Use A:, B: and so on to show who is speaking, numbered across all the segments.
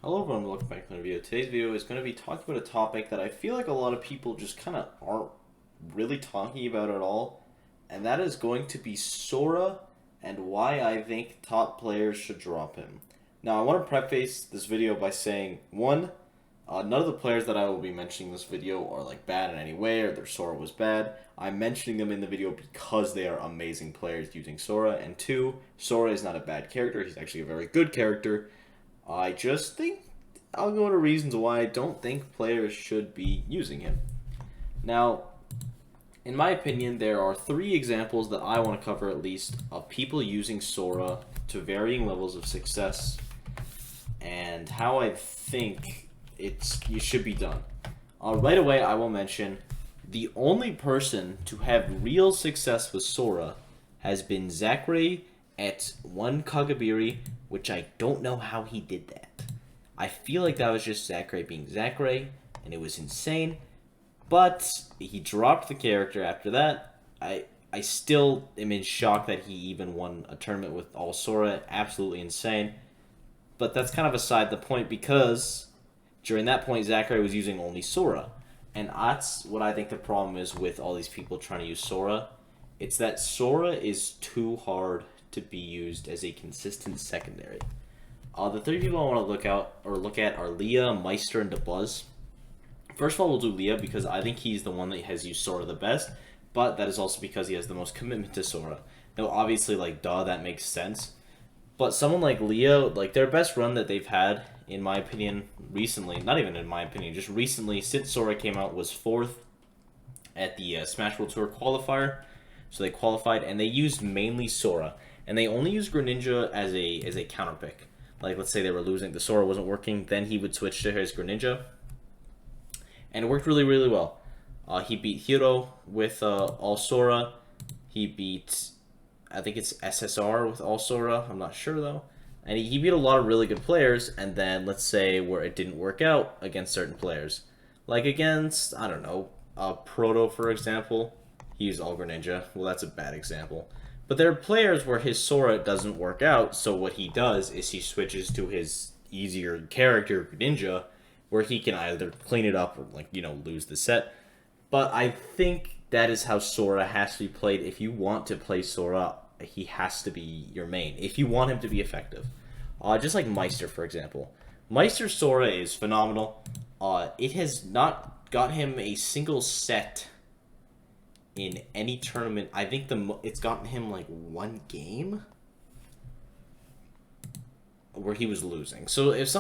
A: Hello everyone, welcome back to another video. Today's video is going to be talking about a topic that I feel like a lot of people just kind of aren't really talking about at all, and that is going to be Sora and why I think top players should drop him. Now, I want to preface this video by saying, one, none of the players that I will be mentioning in this video are like bad in any way or their Sora was bad. I'm mentioning them in the video because they are amazing players using Sora, and two, Sora is not a bad character, he's actually a very good character. I just think I'll go into reasons why I don't think players should be using him. Now, in my opinion, there are three examples that I want to cover at least of people using Sora to varying levels of success and how I think you should be done. Right away, I will mention the only person to have real success with Sora has been Zachary at 1 Kagabiri, which I don't know how he did that. I feel like that was just Zachary being Zachary, and it was insane. But he dropped the character after that. I still am in shock that he even won a tournament with all Sora. Absolutely insane. But that's kind of aside the point because during that point, Zachary was using only Sora. And that's what I think the problem is with all these people trying to use Sora. It's that Sora is too hard to be used as a consistent secondary. The three people I want to look at are Leah, Meister, and DeBuzz. First of all, we'll do Leah because I think he's the one that has used Sora the best, but that is also because he has the most commitment to Sora. Now, obviously, that makes sense. But someone like Leah, like their best run that they've had, in my opinion, recently, not even in my opinion, just recently, since Sora came out, was 4th at the Smash World Tour qualifier. So they qualified, and they used mainly Sora. And they only used Greninja as a counter pick. Like, let's say they were losing, the Sora wasn't working, then he would switch to his Greninja. And it worked really, really well. He beat Hiro with all Sora. He beat, I think it's SSR with all Sora. I'm not sure, though. And he beat a lot of really good players, and then let's say where it didn't work out against certain players. Like against, I don't know, Proto, for example. He used all Greninja. Well, that's a bad example. But there are players where his Sora doesn't work out, so what he does is he switches to his easier character, Greninja, where he can either clean it up or, lose the set. But I think that is how Sora has to be played. If you want to play Sora, he has to be your main, if you want him to be effective. Just like Meister, for example. Meister's Sora is phenomenal. It has not got him a single set in any tournament. I think it's gotten him like one game where he was losing. So if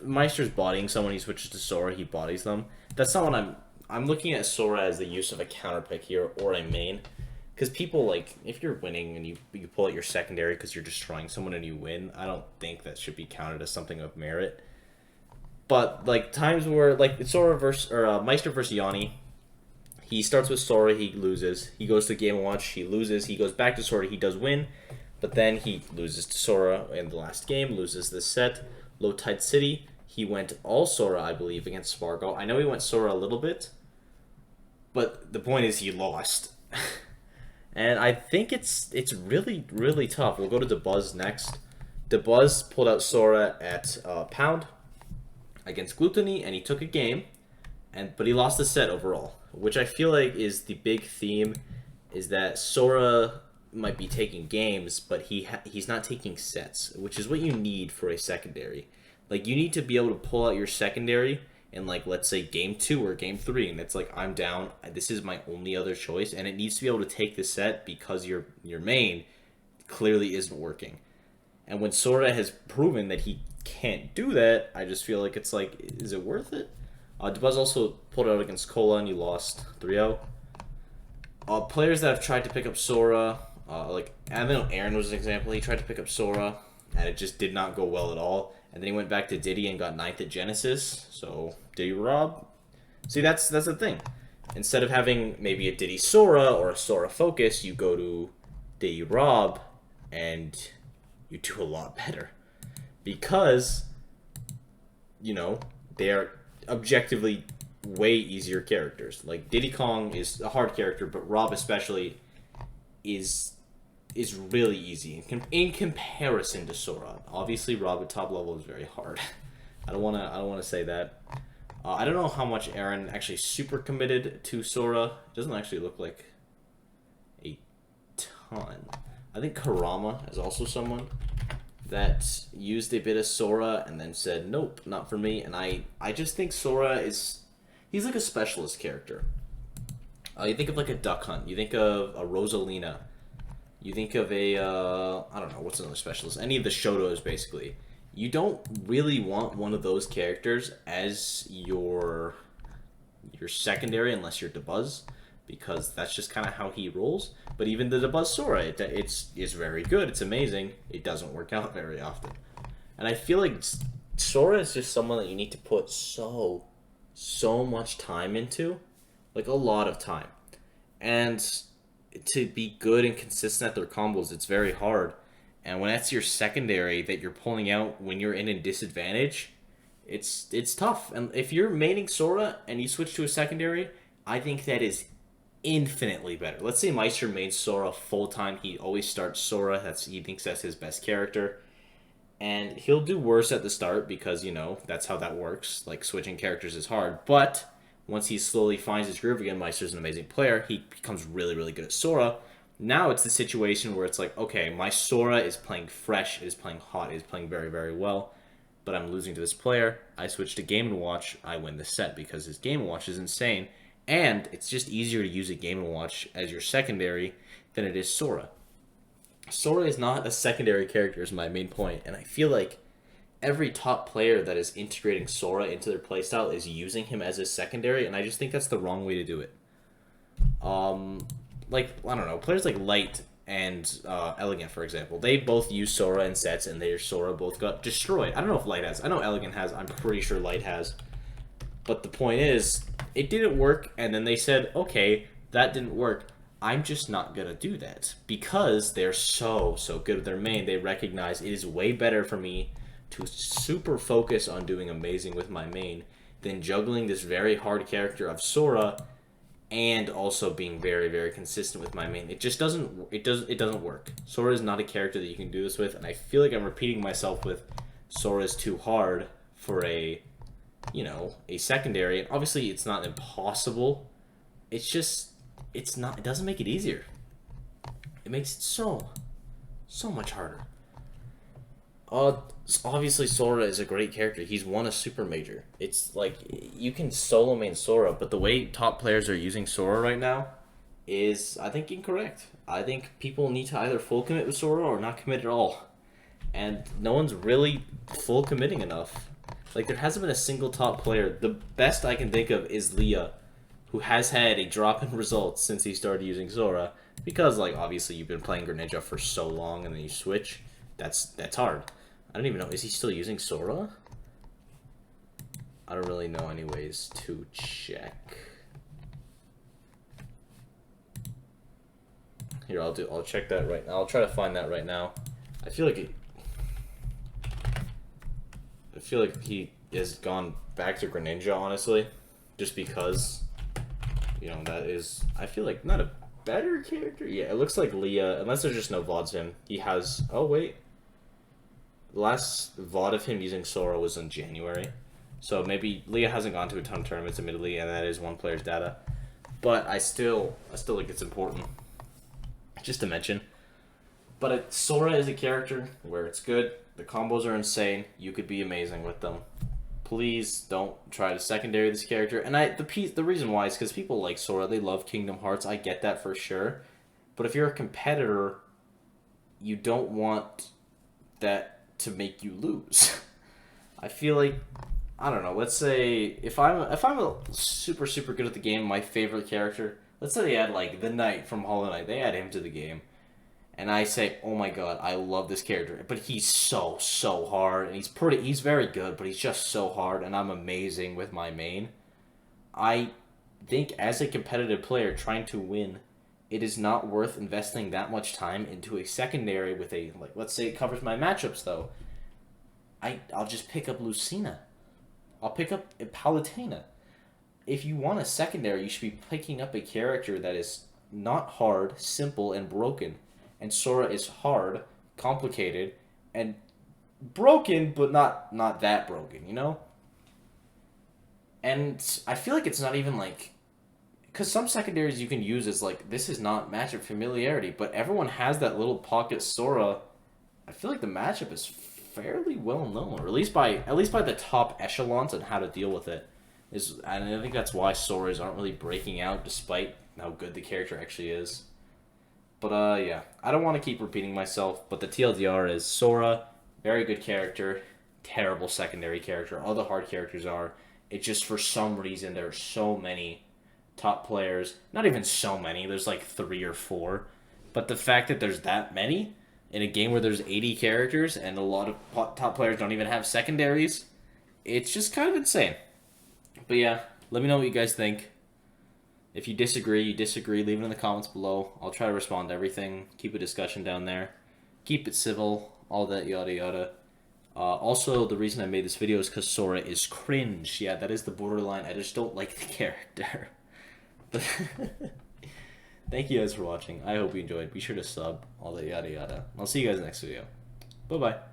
A: Meister's bodying someone, he switches to Sora, he bodies them. That's not what I'm looking at Sora as the use of a counter pick here or a main. Because people, if you're winning and you pull out your secondary because you're destroying someone and you win, I don't think that should be counted as something of merit. But times where Sora versus Meister versus Yanni, he starts with Sora, he loses. He goes to Game & Watch, he loses. He goes back to Sora, he does win. But then he loses to Sora in the last game, loses this set. Low Tide City, he went all Sora, I believe, against Spargo. I know he went Sora a little bit, but the point is he lost. And I think it's really, really tough. We'll go to DeBuzz next. DeBuzz pulled out Sora at Pound against Gluttony, and he took a game, but he lost the set overall, which I feel like is the big theme, is that Sora might be taking games, but he's not taking sets, which is what you need for a secondary. You need to be able to pull out your secondary in, let's say, Game 2 or Game 3, and it's I'm down, this is my only other choice, and it needs to be able to take the set because your main clearly isn't working. And when Sora has proven that he can't do that, I just feel like it's is it worth it? DeBuzz also pulled out against Cola, and he lost 3-0. Players that have tried to pick up Sora, I know Aaron was an example. He tried to pick up Sora, and it just did not go well at all. And then he went back to Diddy and got 9th at Genesis. So, Diddy Rob? See, that's the thing. Instead of having maybe a Diddy Sora or a Sora Focus, you go to Diddy Rob, and you do a lot better. Because, they are objectively way easier characters. Diddy Kong is a hard character, but Rob especially is really easy in comparison to Sora. Obviously, Rob at top level is very hard. I don't wanna say that. I don't know how much Aaron actually super committed to Sora. It doesn't actually look like a ton. I think Karama is also someone that used a bit of Sora and then said, nope, not for me. And I just think Sora is, he's like a specialist character. You think of like a Duck Hunt. You think of a Rosalina. You think of a, I don't know, what's another specialist? Any of the Shotos, basically. You don't really want one of those characters as your secondary unless you're Dabuz, because that's just kind of how he rolls. But even the Dabuz Sora, it's very good. It's amazing. It doesn't work out very often. And I feel like Sora is just someone that you need to put so much time into. Like, a lot of time. And to be good and consistent at their combos, it's very hard. And when that's your secondary that you're pulling out when you're in a disadvantage, it's tough. And if you're maining Sora and you switch to a secondary, I think that is infinitely better. Let's say Meister mains Sora full time. He always starts Sora. He thinks that's his best character. And he'll do worse at the start because, you know, that's how that works. Like, switching characters is hard. But once he slowly finds his groove again, Meister's an amazing player. He becomes really, really good at Sora. Now it's the situation where it's like, okay, my Sora is playing fresh, it is playing hot, it is playing very, very well, but I'm losing to this player. I switch to Game & Watch, I win the set because his Game & Watch is insane, and it's just easier to use a Game & Watch as your secondary than it is Sora. Sora is not a secondary character is my main point, and I feel like every top player that is integrating Sora into their playstyle is using him as a secondary, and I just think that's the wrong way to do it. Like, I don't know, players like Light and Elegant, for example, they both use Sora in sets, and their Sora both got destroyed. I don't know if Light has. I know Elegant has. I'm pretty sure Light has. But the point is, it didn't work, and then they said, okay, that didn't work. I'm just not going to do that. Because they're so good at their main, they recognize it is way better for me to super focus on doing amazing with my main than juggling this very hard character of Sora and also being very, very consistent with my main. It just doesn't work. Sora is not a character that you can do this with, and I feel like I'm repeating myself with Sora is too hard for a, you know, a secondary. And obviously it's not impossible. It's just, it doesn't make it easier. It makes it so much harder. Obviously Sora is a great character. He's won a super major. It's like, you can solo main Sora, but the way top players are using Sora right now is, I think, incorrect. I think people need to either full commit with Sora or not commit at all. And no one's really full committing enough. Like, there hasn't been a single top player. The best I can think of is Leah, who has had a drop in results since he started using Sora. Because, like, obviously you've been playing Greninja for so long and then you switch. That's hard. I don't even know. Is he still using Sora? I don't really know any ways to check. Here, I'll check that right now. I'll try to find that right now. I feel like he has gone back to Greninja, honestly. Just because, you know, that is, I feel like, not a better character. Yeah, it looks like Leah, unless there's just no VODs of him. He has, oh wait. The last VOD of him using Sora was in January. So maybe Leah hasn't gone to a ton of tournaments, admittedly, and that is one player's data. But I still think it's important just to mention. But Sora is a character where it's good. The combos are insane. You could be amazing with them. Please don't try to secondary this character. And the reason why is because people like Sora. They love Kingdom Hearts. I get that for sure. But if you're a competitor, you don't want that to make you lose. I feel like, I don't know, let's say if I'm a super good at the game, my favorite character, let's say they add like the Knight from Hollow Knight, they add him to the game, and I say, oh my god, I love this character, but he's so hard, and he's very good, but he's just so hard, and I'm amazing with my main. I think as a competitive player trying to win, it is not worth investing that much time into a secondary with a, like, let's say it covers my matchups, though. I'll just pick up Lucina. I'll pick up a Palutena. If you want a secondary, you should be picking up a character that is not hard, simple, and broken. And Sora is hard, complicated, and broken, but not that broken, you know? And I feel like it's not even like, because some secondaries you can use as like, this is not matchup familiarity, but everyone has that little pocket Sora. I feel like the matchup is fairly well known, or at least by the top echelons on how to deal with it. And I think that's why Soras aren't really breaking out, despite how good the character actually is. But yeah, I don't want to keep repeating myself, but the TLDR is Sora, very good character, terrible secondary character. All the hard characters are. It's just for some reason there are so many top players. Not even so many. There's like 3 or 4. But the fact that there's that many in a game where there's 80 characters and a lot of top players don't even have secondaries, it's just kind of insane. But yeah, let me know what you guys think. If you disagree, leave it in the comments below. I'll try to respond to everything. Keep a discussion down there. Keep it civil, all that yada yada. Also, the reason I made this video is because Sora is cringe. Yeah, that is the borderline. I just don't like the character. But thank you guys for watching. I hope you enjoyed. Be sure to sub, all that yada yada. I'll see you guys next video. Bye-bye.